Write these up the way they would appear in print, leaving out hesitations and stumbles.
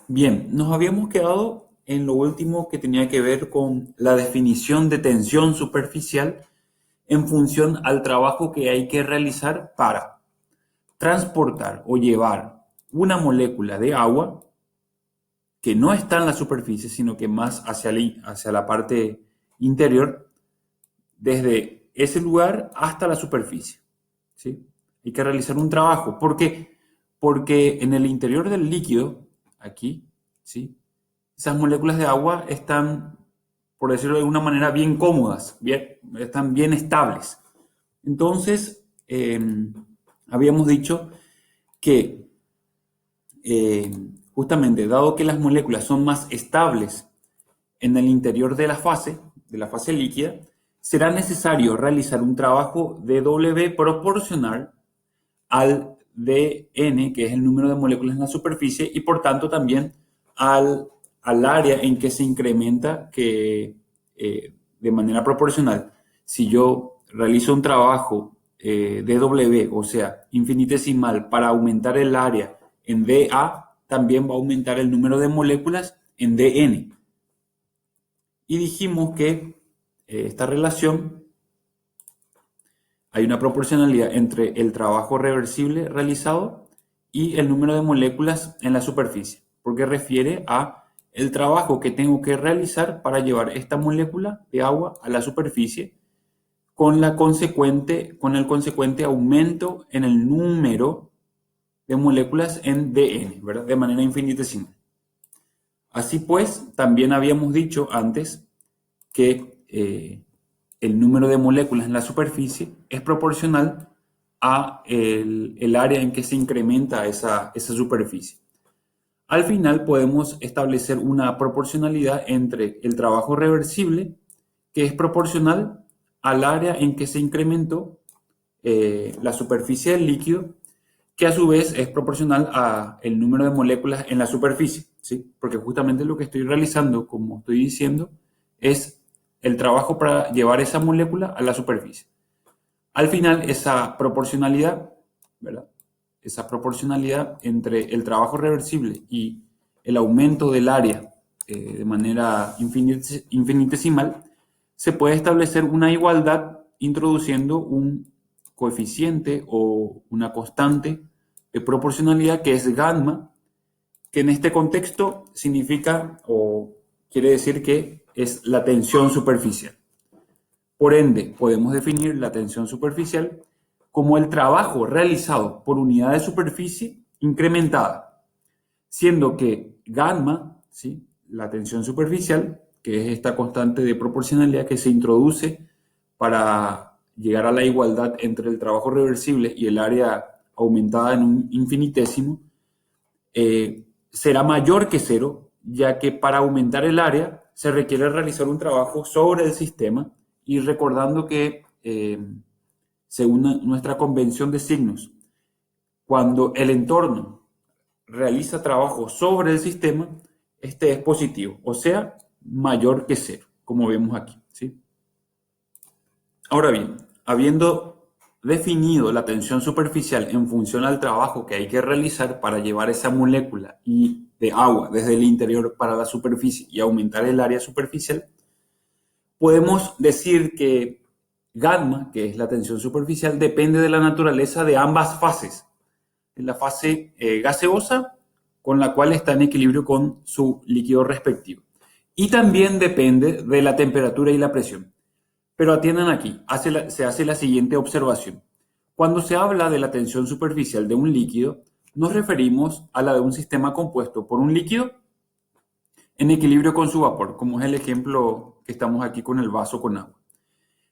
Bien, nos habíamos quedado en lo último que tenía que ver con la definición de tensión superficial en función al trabajo que hay que realizar para transportar o llevar una molécula de agua que no está en la superficie, sino que más hacia la parte interior, desde ese lugar hasta la superficie. ¿Sí? Hay que realizar un trabajo. ¿Por qué? Porque en el interior del líquido, aquí, ¿sí? Esas moléculas de agua están, por decirlo de alguna manera, bien cómodas, están bien estables. Entonces, habíamos dicho que eh, justamente, dado que las moléculas son más estables en el interior de la fase líquida, será necesario realizar un trabajo de W proporcional al dN, que es el número de moléculas en la superficie, y por tanto también al área en que se incrementa de manera proporcional. Si yo realizo un trabajo de W, o sea, infinitesimal, para aumentar el área en dA, también va a aumentar el número de moléculas en dN. Y dijimos que esta relación, hay una proporcionalidad entre el trabajo reversible realizado y el número de moléculas en la superficie, porque refiere a el trabajo que tengo que realizar para llevar esta molécula de agua a la superficie con el consecuente aumento en el número de moléculas en dN, ¿verdad? De manera infinitesimal. Así pues, también habíamos dicho antes que el número de moléculas en la superficie es proporcional a el área en que se incrementa esa superficie. Al final podemos establecer una proporcionalidad entre el trabajo reversible, que es proporcional al área en que se incrementó la superficie del líquido, que a su vez es proporcional al número de moléculas en la superficie, ¿sí? Porque justamente lo que estoy realizando, como estoy diciendo, es el trabajo para llevar esa molécula a la superficie. Al final, esa proporcionalidad, ¿verdad? Esa proporcionalidad entre el trabajo reversible y el aumento del área de manera infinitesimal, se puede establecer una igualdad introduciendo un coeficiente o una constante de proporcionalidad que es gamma, que en este contexto significa o quiere decir que es la tensión superficial. Por ende, podemos definir la tensión superficial como el trabajo realizado por unidad de superficie incrementada, siendo que gamma, ¿sí?, la tensión superficial, que es esta constante de proporcionalidad que se introduce para llegar a la igualdad entre el trabajo reversible y el área aumentada en un infinitésimo, será mayor que cero, ya que para aumentar el área se requiere realizar un trabajo sobre el sistema y recordando que, según nuestra convención de signos, cuando el entorno realiza trabajo sobre el sistema, este es positivo, o sea, mayor que cero, como vemos aquí, ¿sí? Ahora bien, habiendo definido la tensión superficial en función al trabajo que hay que realizar para llevar esa molécula de agua desde el interior para la superficie y aumentar el área superficial, podemos decir que gamma, que es la tensión superficial, depende de la naturaleza de ambas fases. En la fase gaseosa, con la cual está en equilibrio con su líquido respectivo. Y también depende de la temperatura y la presión. Pero atiendan aquí, se hace la siguiente observación. Cuando se habla de la tensión superficial de un líquido, nos referimos a la de un sistema compuesto por un líquido en equilibrio con su vapor, como es el ejemplo que estamos aquí con el vaso con agua.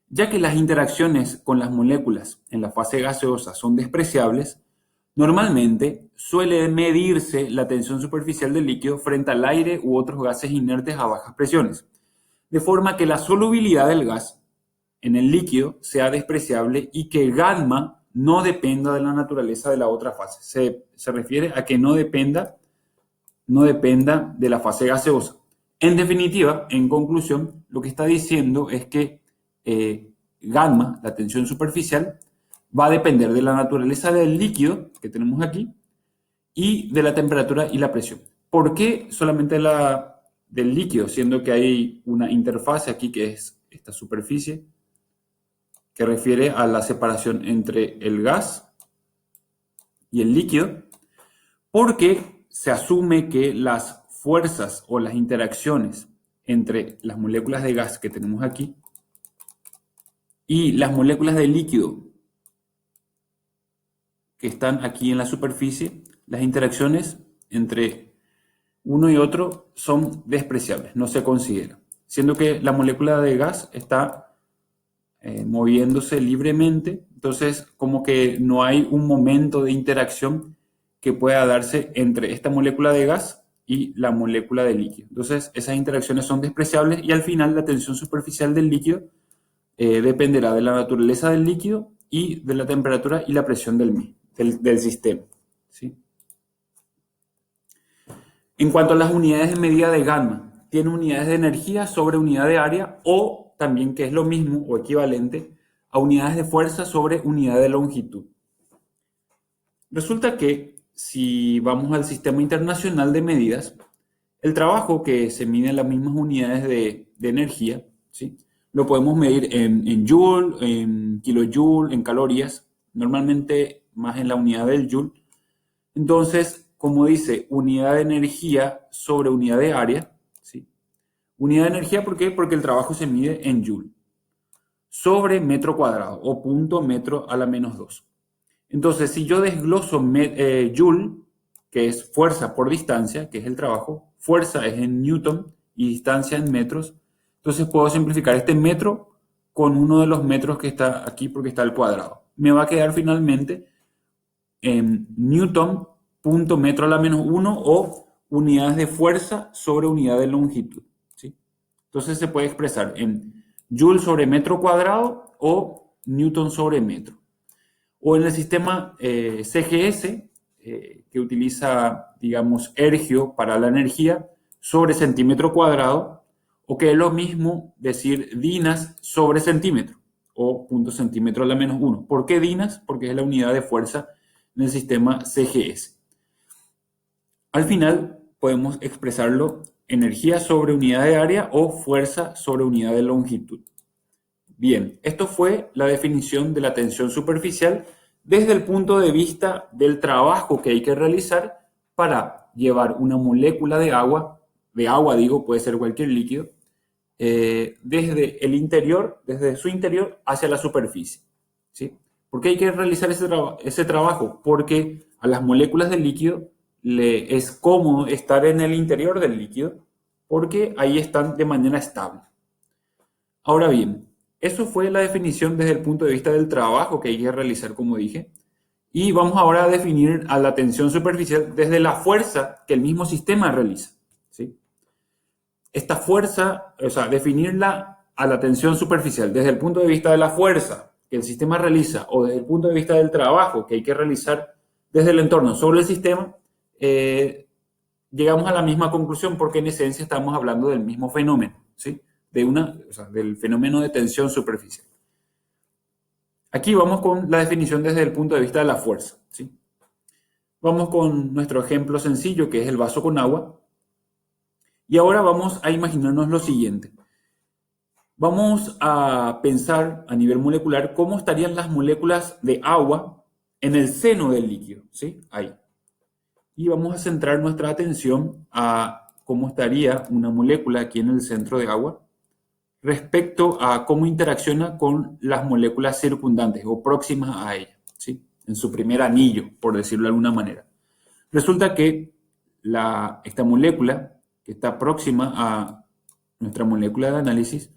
Ya que las interacciones con las moléculas en la fase gaseosa son despreciables, normalmente suele medirse la tensión superficial del líquido frente al aire u otros gases inertes a bajas presiones, de forma que la solubilidad del gas en el líquido sea despreciable y que gamma no dependa de la naturaleza de la otra fase. Se refiere a que no dependa de la fase gaseosa. En definitiva, en conclusión, lo que está diciendo es que gamma, la tensión superficial, va a depender de la naturaleza del líquido que tenemos aquí y de la temperatura y la presión. ¿Por qué solamente la del líquido? Siendo que hay una interfase aquí que es esta superficie que refiere a la separación entre el gas y el líquido, porque se asume que las fuerzas o las interacciones entre las moléculas de gas que tenemos aquí y las moléculas de líquido que están aquí en la superficie, las interacciones entre uno y otro son despreciables, no se considera, siendo que la molécula de gas está moviéndose libremente, entonces como que no hay un momento de interacción que pueda darse entre esta molécula de gas y la molécula de líquido. Entonces esas interacciones son despreciables y al final la tensión superficial del líquido dependerá de la naturaleza del líquido y de la temperatura y la presión del sistema, ¿sí? En cuanto a las unidades de medida de gamma, tiene unidades de energía sobre unidad de área o también, que es lo mismo o equivalente, a unidades de fuerza sobre unidad de longitud. Resulta que si vamos al sistema internacional de medidas, el trabajo que se mide en las mismas unidades de energía, ¿sí?, lo podemos medir en joule, en kilojoule, en calorías, normalmente más en la unidad del joule. Entonces, como dice, unidad de energía sobre unidad de área, ¿sí? Unidad de energía, ¿por qué? Porque el trabajo se mide en joule, sobre metro cuadrado o punto metro a la menos 2. Entonces, si yo desgloso joule, que es fuerza por distancia, que es el trabajo, fuerza es en newton y distancia en metros, entonces puedo simplificar este metro con uno de los metros que está aquí porque está al cuadrado. Me va a quedar finalmente en newton punto metro a la menos 1 o unidades de fuerza sobre unidad de longitud, ¿sí? Entonces se puede expresar en joule sobre metro cuadrado o newton sobre metro. O en el sistema CGS, que utiliza, digamos, ergio para la energía, sobre centímetro cuadrado, o que es lo mismo decir dinas sobre centímetro, o punto centímetro a la menos 1. ¿Por qué dinas? Porque es la unidad de fuerza en el sistema CGS. Al final podemos expresarlo energía sobre unidad de área o fuerza sobre unidad de longitud. Bien, esto fue la definición de la tensión superficial desde el punto de vista del trabajo que hay que realizar para llevar una molécula de agua digo, puede ser cualquier líquido, desde el interior, desde su interior hacia la superficie, ¿sí? ¿Por qué hay que realizar ese trabajo? Porque a las moléculas del líquido le es cómodo estar en el interior del líquido porque ahí están de manera estable. Ahora bien, eso fue la definición desde el punto de vista del trabajo que hay que realizar, como dije. Y vamos ahora a definir a la tensión superficial desde la fuerza que el mismo sistema realiza, ¿sí? Esta fuerza, o sea, definirla a la tensión superficial desde el punto de vista de la fuerza que el sistema realiza o desde el punto de vista del trabajo que hay que realizar desde el entorno sobre el sistema, llegamos a la misma conclusión porque en esencia estamos hablando del mismo fenómeno, ¿sí? Del fenómeno de tensión superficial. Aquí vamos con la definición desde el punto de vista de la fuerza, ¿sí? Vamos con nuestro ejemplo sencillo, que es el vaso con agua. Y ahora vamos a imaginarnos lo siguiente. Vamos a pensar a nivel molecular cómo estarían las moléculas de agua en el seno del líquido, ¿sí? Ahí. Y vamos a centrar nuestra atención a cómo estaría una molécula aquí en el centro de agua respecto a cómo interacciona con las moléculas circundantes o próximas a ella, ¿sí? En su primer anillo, por decirlo de alguna manera. Resulta que esta molécula, que está próxima a nuestra molécula de análisis,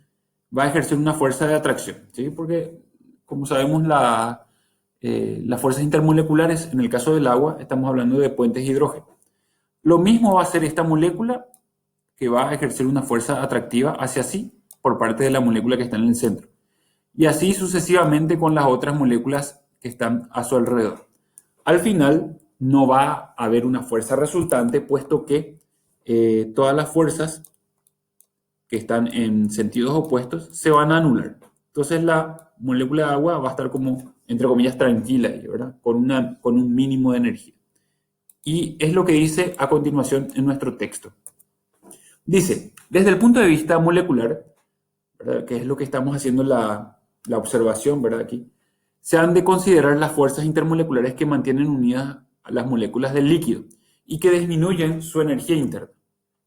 va a ejercer una fuerza de atracción, ¿sí? Porque, como sabemos, las fuerzas intermoleculares, en el caso del agua, estamos hablando de puentes de hidrógeno. Lo mismo va a hacer esta molécula, que va a ejercer una fuerza atractiva hacia sí por parte de la molécula que está en el centro. Y así sucesivamente con las otras moléculas que están a su alrededor. Al final no va a haber una fuerza resultante, puesto que todas las fuerzas que están en sentidos opuestos se van a anular. Entonces la molécula de agua va a estar como, entre comillas, tranquila, ¿verdad? Con un mínimo de energía. y es lo que dice a continuación en nuestro texto. Dice, desde el punto de vista molecular, ¿verdad?, que es lo que estamos haciendo la observación, ¿verdad?, aquí, se han de considerar las fuerzas intermoleculares que mantienen unidas a las moléculas del líquido y que disminuyen su energía interna.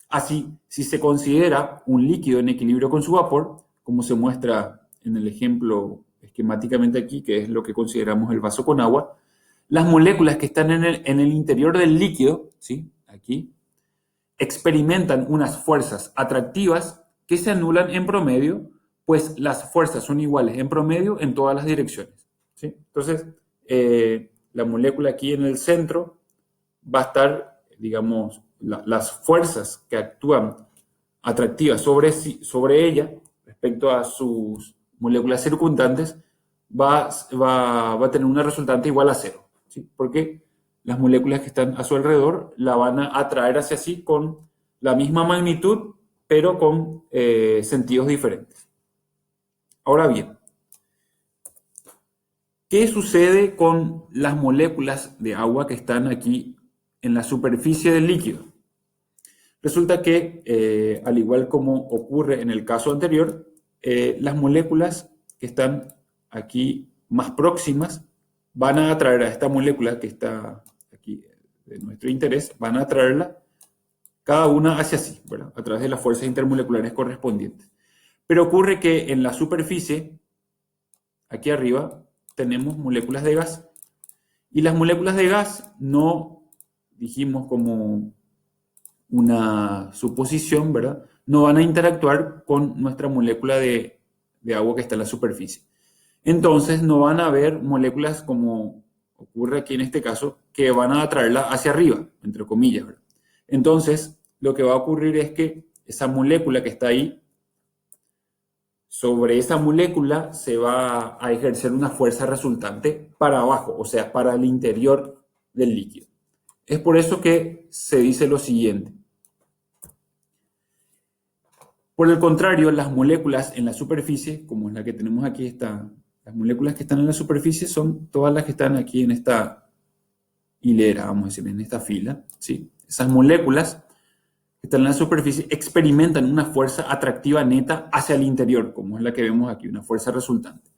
Así, si se considera un líquido en equilibrio con su vapor, como se muestra en el ejemplo esquemáticamente aquí, que es lo que consideramos el vaso con agua, las moléculas que están en el interior del líquido, ¿sí?, aquí, experimentan unas fuerzas atractivas que se anulan en promedio, pues las fuerzas son iguales en promedio en todas las direcciones, ¿sí? Entonces, la molécula aquí en el centro va a estar, digamos, las fuerzas que actúan atractivas sobre ella respecto a sus moléculas circundantes va a tener una resultante igual a cero, ¿sí? Porque las moléculas que están a su alrededor la van a atraer hacia sí con la misma magnitud, pero con sentidos diferentes. Ahora bien, ¿qué sucede con las moléculas de agua que están aquí en la superficie del líquido? Resulta que, al igual como ocurre en el caso anterior, las moléculas que están aquí más próximas van a atraer a esta molécula que está aquí de nuestro interés, van a atraerla cada una hacia sí, ¿verdad?, a través de las fuerzas intermoleculares correspondientes. Pero ocurre que en la superficie, aquí arriba, tenemos moléculas de gas. Y las moléculas de gas no, dijimos como una suposición, ¿verdad?, no van a interactuar con nuestra molécula de agua que está en la superficie. Entonces no van a haber moléculas, como ocurre aquí en este caso, que van a atraerla hacia arriba, entre comillas, ¿verdad? Entonces lo que va a ocurrir es que esa molécula que está ahí, sobre esa molécula se va a ejercer una fuerza resultante para abajo, o sea, para el interior del líquido. Es por eso que se dice lo siguiente. Por el contrario, las moléculas en la superficie, como es la que tenemos aquí, las moléculas que están en la superficie son todas las que están aquí en esta hilera, vamos a decir, en esta fila, ¿sí? Esas moléculas que están en la superficie experimentan una fuerza atractiva neta hacia el interior, como es la que vemos aquí, una fuerza resultante,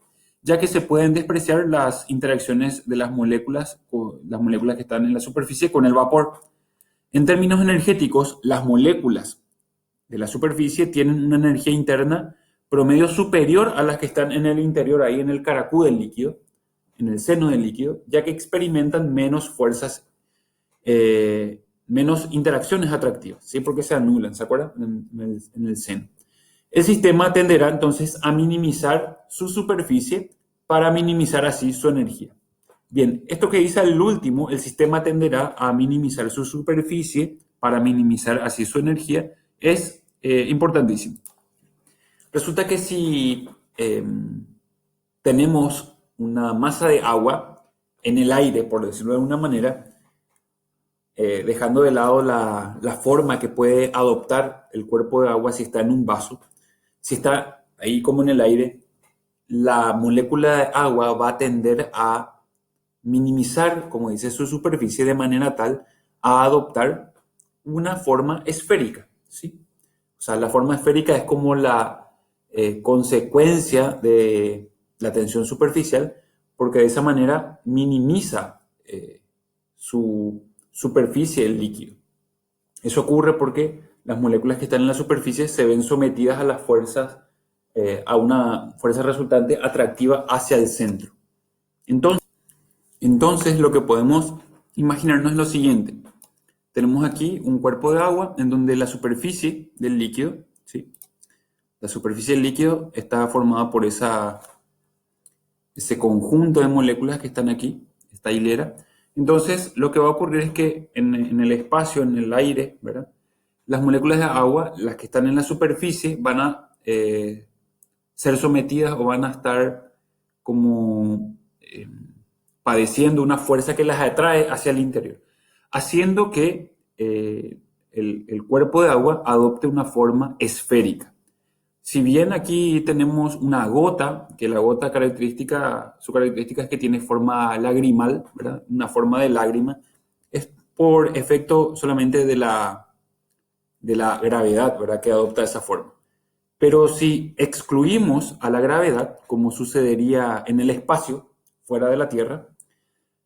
ya que se pueden despreciar las interacciones de las moléculas que están en la superficie con el vapor. En términos energéticos, las moléculas de la superficie tienen una energía interna promedio superior a las que están en el interior, ahí en el caracú del líquido, en el seno del líquido, ya que experimentan menos fuerzas, menos interacciones atractivas, ¿sí?, porque se anulan, ¿se acuerdan?, en el seno. El sistema tenderá entonces a minimizar su superficie para minimizar así su energía. Bien, esto que dice el último, el sistema tenderá a minimizar su superficie para minimizar así su energía, es importantísimo. Resulta que si tenemos una masa de agua en el aire, por decirlo de alguna manera, dejando de lado la forma que puede adoptar el cuerpo de agua si está en un vaso, si está ahí como en el aire, la molécula de agua va a tender a minimizar, como dice, su superficie de manera tal a adoptar una forma esférica, ¿sí? O sea, la forma esférica es como la consecuencia de la tensión superficial, porque de esa manera minimiza su superficie del líquido. Eso ocurre porque las moléculas que están en la superficie se ven sometidas a las fuerzas, a una fuerza resultante atractiva hacia el centro. Entonces lo que podemos imaginarnos es lo siguiente. Tenemos aquí un cuerpo de agua en donde la superficie del líquido, ¿sí?, la superficie del líquido está formada por ese conjunto de moléculas que están aquí, esta hilera. Entonces, lo que va a ocurrir es que en el espacio, en el aire, ¿verdad?, las moléculas de agua, las que están en la superficie, van a ser sometidas o van a estar como padeciendo una fuerza que las atrae hacia el interior, haciendo que el cuerpo de agua adopte una forma esférica. Si bien aquí tenemos una gota, que la gota su característica es que tiene forma lagrimal, ¿verdad?, una forma de lágrima, por efecto solamente de la gravedad, ¿verdad? Que adopta esa forma. Pero si excluimos a la gravedad, como sucedería en el espacio, fuera de la Tierra,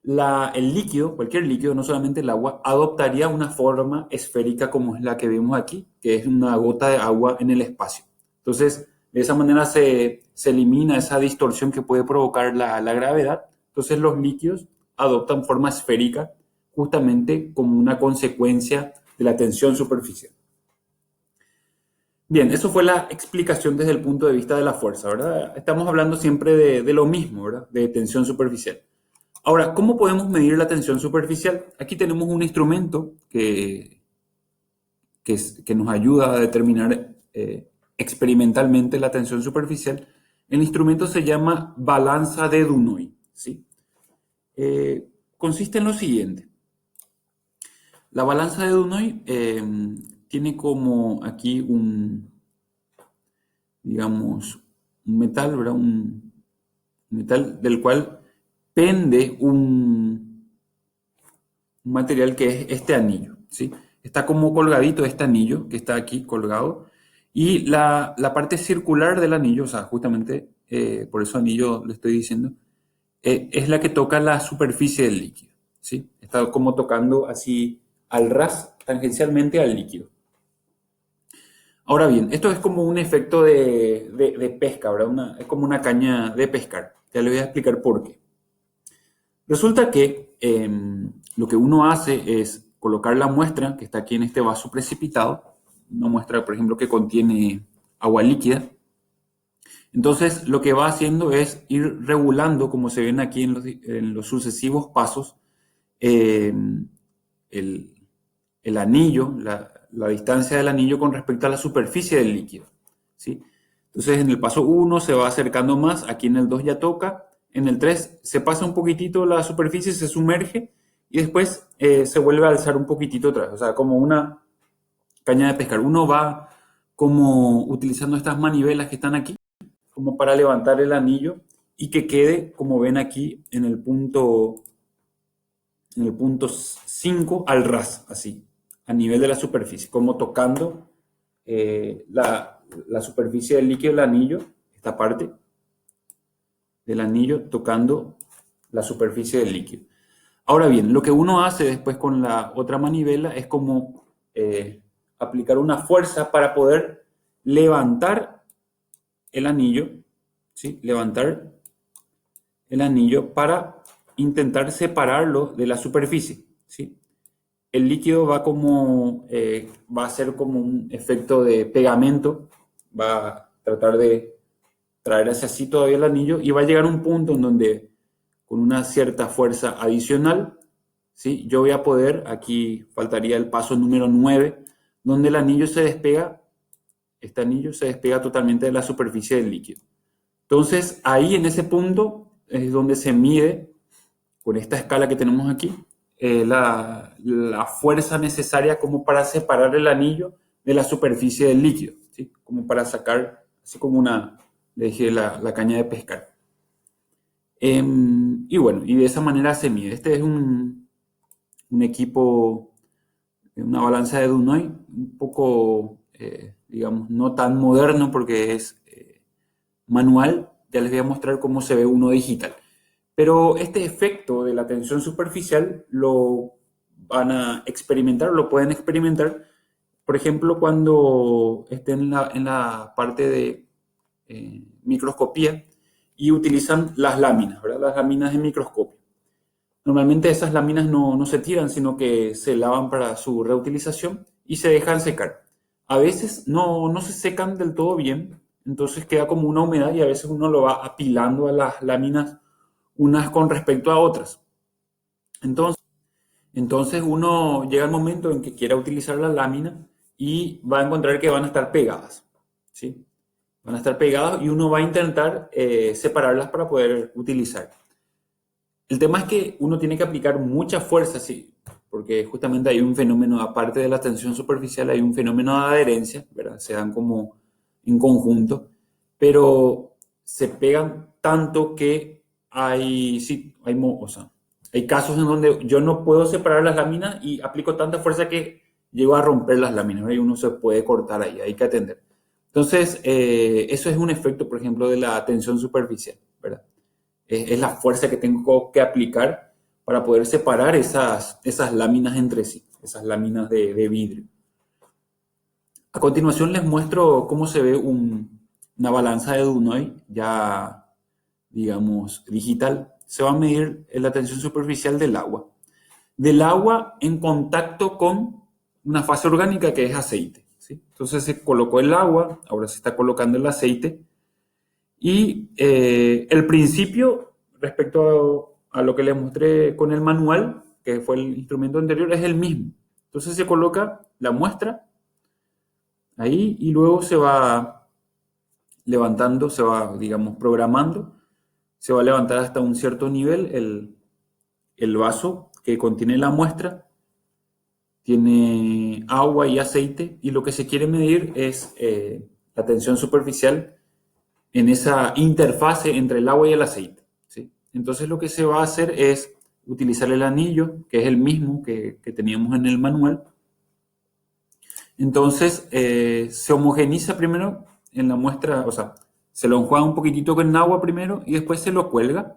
el líquido, cualquier líquido, no solamente el agua, adoptaría una forma esférica como es la que vemos aquí, que es una gota de agua en el espacio. Entonces, de esa manera se elimina esa distorsión que puede provocar la gravedad. Entonces, los líquidos adoptan forma esférica justamente como una consecuencia de la tensión superficial. Bien, eso fue la explicación desde el punto de vista de la fuerza, ¿verdad? Estamos hablando siempre de lo mismo, ¿verdad? De tensión superficial. Ahora, ¿cómo podemos medir la tensión superficial? Aquí tenemos un instrumento que nos ayuda a determinar experimentalmente la tensión superficial. El instrumento se llama balanza de Dunoy, ¿sí? Consiste en lo siguiente. La balanza de Dunoy tiene como aquí digamos, un metal, ¿verdad? Un metal del cual pende un material que es este anillo, ¿sí? Está como colgadito este anillo que está aquí colgado y la parte circular del anillo, o sea, justamente por eso anillo le estoy diciendo, es la que toca la superficie del líquido, ¿sí? Está como tocando así al ras, tangencialmente al líquido. Ahora bien, esto es como un efecto de pesca, ¿verdad? Es como una caña de pescar. Ya le voy a explicar por qué. Resulta que lo que uno hace es colocar la muestra que está aquí en este vaso precipitado, una muestra, por ejemplo, que contiene agua líquida. Entonces, lo que va haciendo es ir regulando, como se ven aquí en los sucesivos pasos, eh, el, el anillo, la distancia del anillo con respecto a la superficie del líquido, ¿sí? Entonces, en el paso 1 se va acercando más, aquí en el 2 ya toca, en el 3 se pasa un poquitito la superficie, se sumerge y después se vuelve a alzar un poquitito atrás, o sea, como una caña de pescar. Uno va como utilizando estas manivelas que están aquí, como para levantar el anillo y que quede, como ven aquí, en el punto 5 al ras, así, a nivel de la superficie, como tocando la superficie del líquido del anillo, esta parte del anillo tocando la superficie del líquido. Ahora bien, lo que uno hace después con la otra manivela es como aplicar una fuerza para poder levantar el anillo, ¿sí? Levantar el anillo para intentar separarlo de la superficie, ¿sí? El líquido va a ser como un efecto de pegamento, va a tratar de traer hacia así todavía el anillo y va a llegar a un punto en donde con una cierta fuerza adicional, ¿sí? Yo voy a poder, aquí faltaría el paso número 9, donde el anillo se despega, este anillo se despega totalmente de la superficie del líquido. Entonces, ahí en ese punto es donde se mide, con esta escala que tenemos aquí, la fuerza necesaria como para separar el anillo de la superficie del líquido, ¿sí? Como para sacar, así como le dije, la caña de pescar. Y bueno, y de esa manera se mide. Este es un equipo, una balanza de Dunoy, un poco, digamos, no tan moderno porque es manual. Ya les voy a mostrar cómo se ve uno digital. Pero este efecto de la tensión superficial lo van a experimentar, lo pueden experimentar, por ejemplo, cuando estén en la parte de microscopía y utilizan las láminas, ¿verdad? Las láminas de microscopio. Normalmente esas láminas no se tiran, sino que se lavan para su reutilización y se dejan secar. A veces no se secan del todo bien, entonces queda como una humedad y a veces uno lo va apilando a las láminas unas con respecto a otras. Entonces uno llega al momento en que quiera utilizar la lámina y va a encontrar que van a estar pegadas, ¿sí? Van a estar pegadas y uno va a intentar separarlas para poder utilizar. El tema es que uno tiene que aplicar mucha fuerza, sí, porque justamente hay un fenómeno, aparte de la tensión superficial, hay un fenómeno de adherencia, ¿verdad? Se dan como en conjunto, pero se pegan tanto que hay, sí, o sea, Hay casos en donde yo no puedo separar las láminas y aplico tanta fuerza que llego a romper las láminas, ¿verdad? Y uno se puede cortar ahí, hay que atender. Entonces, eso es un efecto, por ejemplo, de la tensión superficial, ¿verdad? Es la fuerza que tengo que aplicar para poder separar esas láminas entre sí, esas láminas de vidrio. A continuación les muestro cómo se ve una balanza de Dunoy ya, digamos, digital. Se va a medir la tensión superficial del agua en contacto con una fase orgánica que es aceite, ¿sí? Entonces se colocó el agua, ahora se está colocando el aceite y el principio respecto a lo que les mostré con el manual, que fue el instrumento anterior, es el mismo. Entonces se coloca la muestra ahí y luego se va levantando, se va, digamos, programando, se va a levantar hasta un cierto nivel el vaso que contiene la muestra, tiene agua y aceite y lo que se quiere medir es la tensión superficial en esa interfase entre el agua y el aceite, ¿sí? Entonces lo que se va a hacer es utilizar el anillo, que es el mismo que teníamos en el manual. Entonces se homogeniza primero en la muestra, o sea, se lo enjuaga un poquitito con agua primero y después se lo cuelga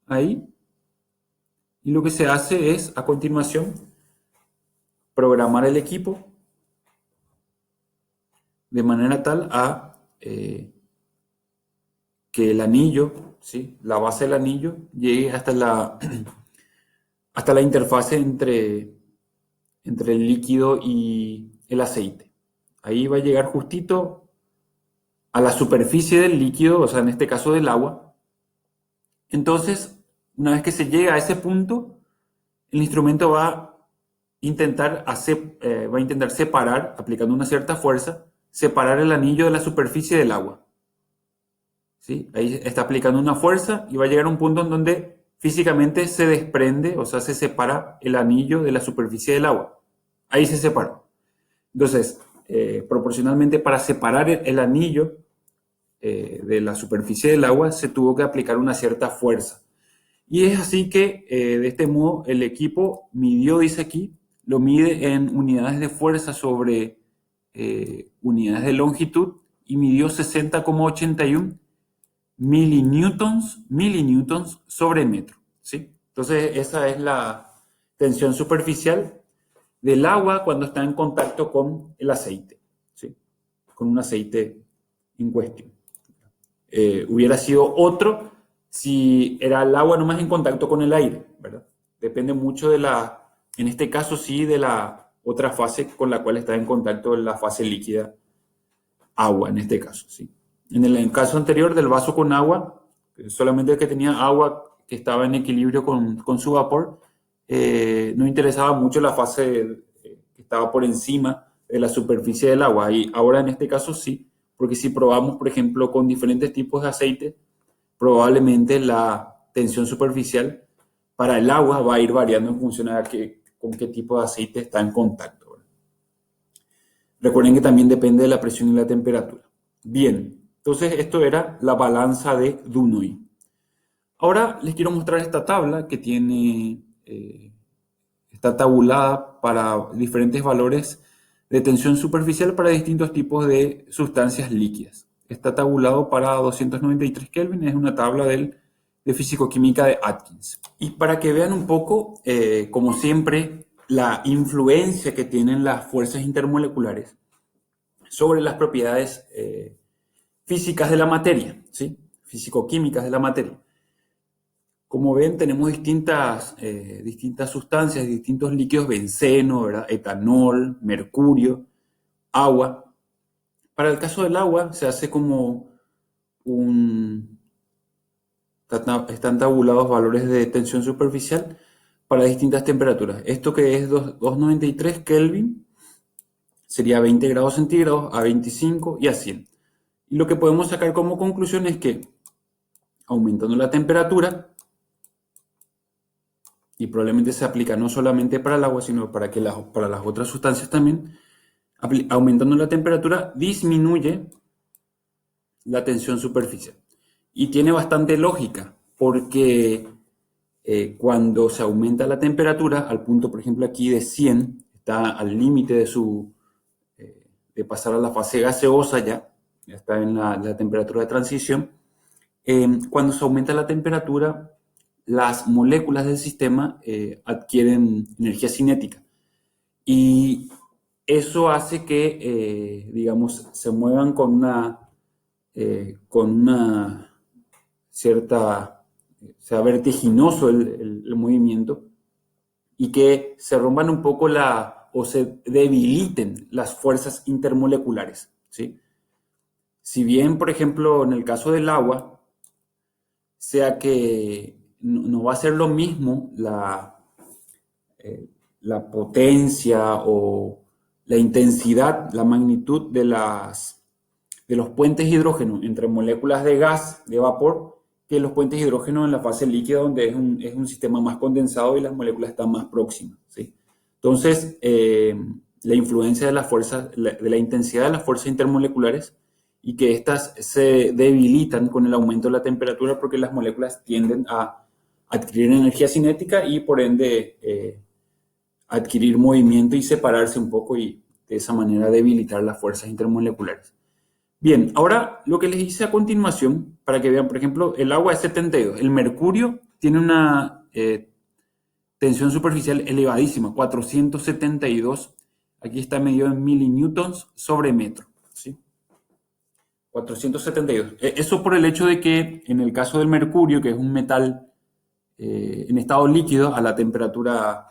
ahí. Y lo que se hace es, a continuación, programar el equipo de manera tal a que el anillo, ¿sí? La base del anillo, llegue hasta hasta la interfase entre el líquido y el aceite. Ahí va a llegar justito a la superficie del líquido, o sea, en este caso del agua. Entonces, una vez que se llega a ese punto, el instrumento va a intentar separar, aplicando una cierta fuerza, separar el anillo de la superficie del agua. ¿Sí? Ahí está aplicando una fuerza y va a llegar a un punto en donde físicamente se desprende, o sea, se separa el anillo de la superficie del agua. Ahí se separa. Entonces, proporcionalmente para separar el anillo de la superficie del agua se tuvo que aplicar una cierta fuerza. Y es así que de este modo el equipo midió, dice aquí, lo mide en unidades de fuerza sobre unidades de longitud y midió 60,81 milinewtons sobre metro, ¿sí? Entonces esa es la tensión superficial del agua cuando está en contacto con el aceite, ¿sí? Con un aceite en cuestión. Hubiera sido otro si era el agua nomás en contacto con el aire, ¿verdad? Depende mucho en este caso sí, de la otra fase con la cual está en contacto la fase líquida, agua en este caso, ¿sí? En el caso anterior del vaso con agua, solamente el que tenía agua que estaba en equilibrio con su vapor, no interesaba mucho la fase que estaba por encima de la superficie del agua. Y ahora en este caso sí, porque si probamos, por ejemplo, con diferentes tipos de aceite, probablemente la tensión superficial para el agua va a ir variando en función a con qué tipo de aceite está en contacto, ¿verdad? Recuerden que también depende de la presión y la temperatura. Bien, entonces esto era la balanza de Dunoy. Ahora les quiero mostrar esta tabla que está tabulada para diferentes valores de tensión superficial para distintos tipos de sustancias líquidas. Está tabulado para 293 Kelvin, es una tabla de fisicoquímica de Atkins. Y para que vean un poco, como siempre, la influencia que tienen las fuerzas intermoleculares sobre las propiedades físicas de la materia, ¿sí? Físico-químicas de la materia. Como ven, tenemos distintas sustancias, distintos líquidos, benceno, ¿verdad? Etanol, mercurio, agua. Para el caso del agua, se hace como están tabulados valores de tensión superficial para distintas temperaturas. Esto que es 293 Kelvin sería 20 grados centígrados, a 25 y a 100. Y lo que podemos sacar como conclusión es que aumentando la temperatura, y probablemente se aplica no solamente para el agua, sino para las otras sustancias también, aumentando la temperatura disminuye la tensión superficial. Y tiene bastante lógica, porque cuando se aumenta la temperatura al punto, por ejemplo, aquí de 100, está al límite de pasar a la fase gaseosa ya está en la temperatura de transición. Cuando se aumenta la temperatura, las moléculas del sistema adquieren energía cinética y eso hace que, digamos, se muevan con una cierta, sea vertiginoso el movimiento y que se rompan un poco o se debiliten las fuerzas intermoleculares, ¿sí? Si bien, por ejemplo, en el caso del agua, sea que no va a ser lo mismo la potencia o la intensidad, la magnitud de los puentes hidrógeno entre moléculas de gas, de vapor, que los puentes hidrógeno en la fase líquida, donde es un sistema más condensado y las moléculas están más próximas, ¿sí? Entonces, la influencia de la fuerza, de la intensidad de las fuerzas intermoleculares y que éstas se debilitan con el aumento de la temperatura porque las moléculas tienden a adquirir energía cinética y por ende adquirir movimiento y separarse un poco y de esa manera debilitar las fuerzas intermoleculares. Bien, ahora lo que les hice a continuación, para que vean, por ejemplo, el agua es 72, el mercurio tiene una tensión superficial elevadísima, 472, aquí está medido en milinewtons sobre metro, ¿sí? 472. Eso por el hecho de que en el caso del mercurio, que es un metal en estado líquido a la temperatura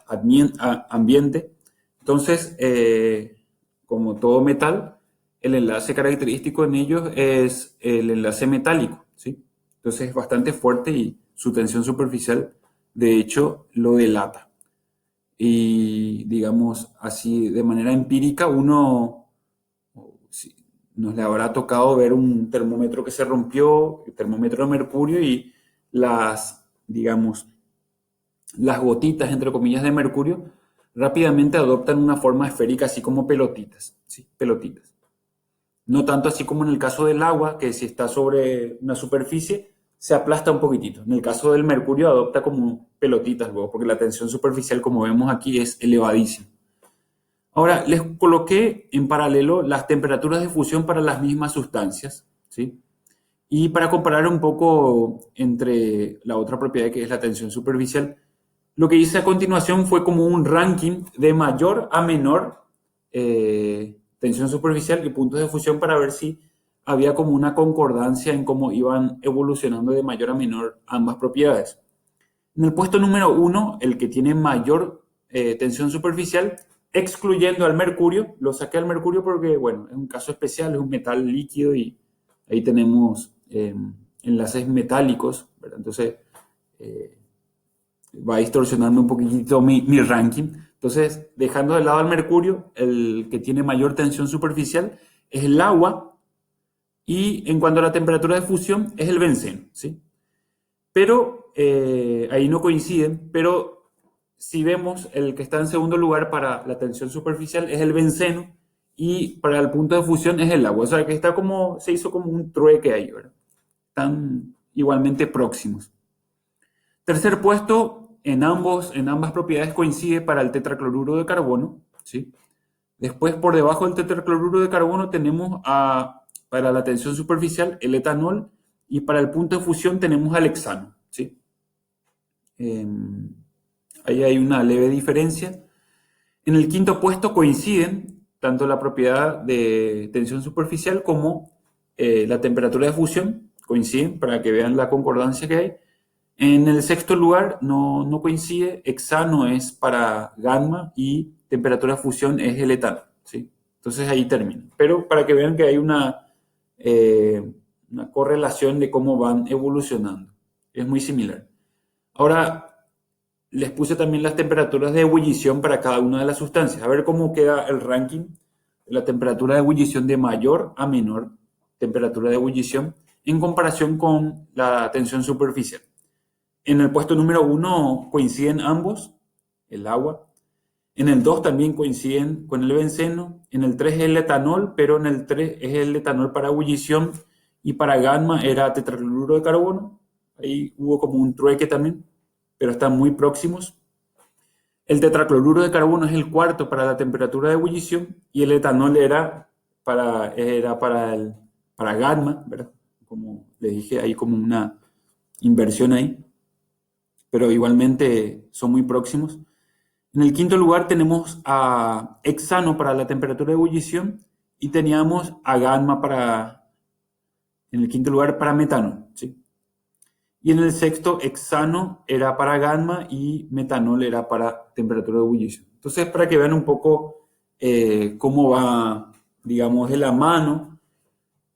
ambiente, entonces, como todo metal, el enlace característico en ellos es el enlace metálico, ¿sí? Entonces es bastante fuerte y su tensión superficial, de hecho, lo delata. Y digamos así, de manera empírica, nos le habrá tocado ver un termómetro que se rompió, el termómetro de mercurio, y digamos, las gotitas, entre comillas, de mercurio rápidamente adoptan una forma esférica, así como pelotitas, ¿sí? Pelotitas. No tanto así como en el caso del agua, que si está sobre una superficie, se aplasta un poquitito. En el caso del mercurio adopta como pelotitas luego, porque la tensión superficial, como vemos aquí, es elevadísima. Ahora, les coloqué en paralelo las temperaturas de fusión para las mismas sustancias, ¿sí? Y para comparar un poco entre la otra propiedad que es la tensión superficial, lo que hice a continuación fue como un ranking de mayor a menor tensión superficial y puntos de fusión para ver si había como una concordancia en cómo iban evolucionando de mayor a menor ambas propiedades. En el puesto número 1, el que tiene mayor tensión superficial, excluyendo al mercurio, lo saqué al mercurio porque, bueno, es un caso especial, es un metal líquido y ahí tenemos enlaces metálicos, ¿verdad? Entonces, va a distorsionarme un poquitito mi ranking. Entonces, dejando de lado al mercurio, el que tiene mayor tensión superficial es el agua y en cuanto a la temperatura de fusión es el benceno, ¿sí? Pero ahí no coinciden, pero si vemos el que está en segundo lugar para la tensión superficial es el benceno y para el punto de fusión es el agua. O sea que se hizo como un trueque ahí, ¿verdad? Están igualmente próximos. Tercer puesto, en ambas propiedades coincide para el tetracloruro de carbono, ¿sí? Después, por debajo del tetracloruro de carbono tenemos para la tensión superficial el etanol y para el punto de fusión tenemos al hexano, ¿sí? Ahí hay una leve diferencia. En el quinto puesto coinciden tanto la propiedad de tensión superficial como la temperatura de fusión, coinciden para que vean la concordancia que hay. En el sexto lugar no coincide, hexano es para gamma y temperatura de fusión es el etano, ¿sí? Entonces ahí termina. Pero para que vean que hay una correlación de cómo van evolucionando. Es muy similar. Ahora, les puse también las temperaturas de ebullición para cada una de las sustancias. A ver cómo queda el ranking de la temperatura de ebullición de mayor a menor temperatura de ebullición en comparación con la tensión superficial. En el puesto número 1 coinciden ambos, el agua. En el 2 también coinciden con el benceno. En el 3 es el etanol, pero en el 3 es el etanol para ebullición y para gamma era tetracloruro de carbono. Ahí hubo como un trueque también. pero están muy próximos. El tetracloruro de carbono es el cuarto para la temperatura de ebullición y el etanol era para gamma, ¿verdad? Como le dije, hay como una inversión ahí, pero igualmente son muy próximos. En el quinto lugar tenemos a hexano para la temperatura de ebullición y teníamos a gamma en el quinto lugar para metano, ¿sí? Y en el sexto, hexano era para gamma y metanol era para temperatura de ebullición. Entonces, para que vean un poco cómo va, digamos, de la mano,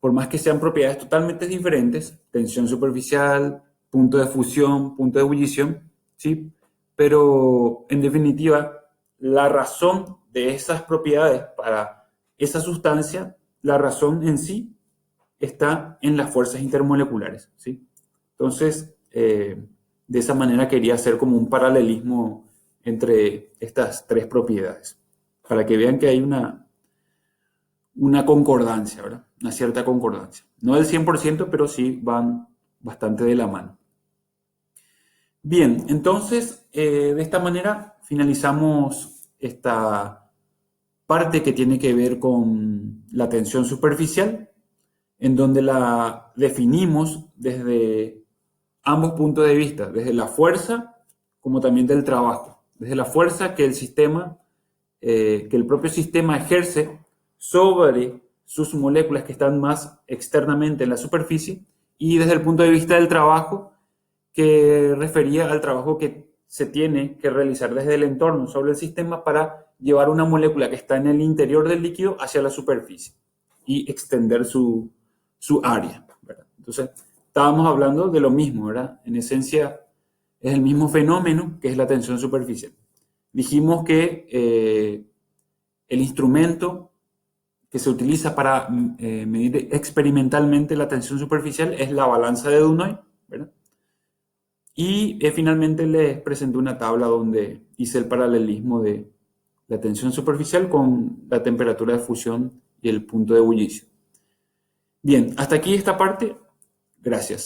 por más que sean propiedades totalmente diferentes, tensión superficial, punto de fusión, punto de ebullición, ¿sí? Pero en definitiva, la razón de esas propiedades para esa sustancia, la razón en sí está en las fuerzas intermoleculares, ¿sí? Entonces, de esa manera quería hacer como un paralelismo entre estas tres propiedades, para que vean que hay una concordancia, ¿verdad? Una cierta concordancia. No del 100%, pero sí van bastante de la mano. Bien, entonces, de esta manera finalizamos esta parte que tiene que ver con la tensión superficial, en donde la definimos desde ambos puntos de vista, desde la fuerza como también del trabajo. Desde la fuerza que que el propio sistema ejerce sobre sus moléculas que están más externamente en la superficie, y desde el punto de vista del trabajo, que refería al trabajo que se tiene que realizar desde el entorno sobre el sistema para llevar una molécula que está en el interior del líquido hacia la superficie y extender su área, ¿verdad? Entonces, estábamos hablando de lo mismo, ¿verdad? En esencia, es el mismo fenómeno que es la tensión superficial. Dijimos que el instrumento que se utiliza para medir experimentalmente la tensión superficial es la balanza de Dunoy, ¿verdad? Y finalmente les presenté una tabla donde hice el paralelismo de la tensión superficial con la temperatura de fusión y el punto de ebullición. Bien, hasta aquí esta parte. Gracias.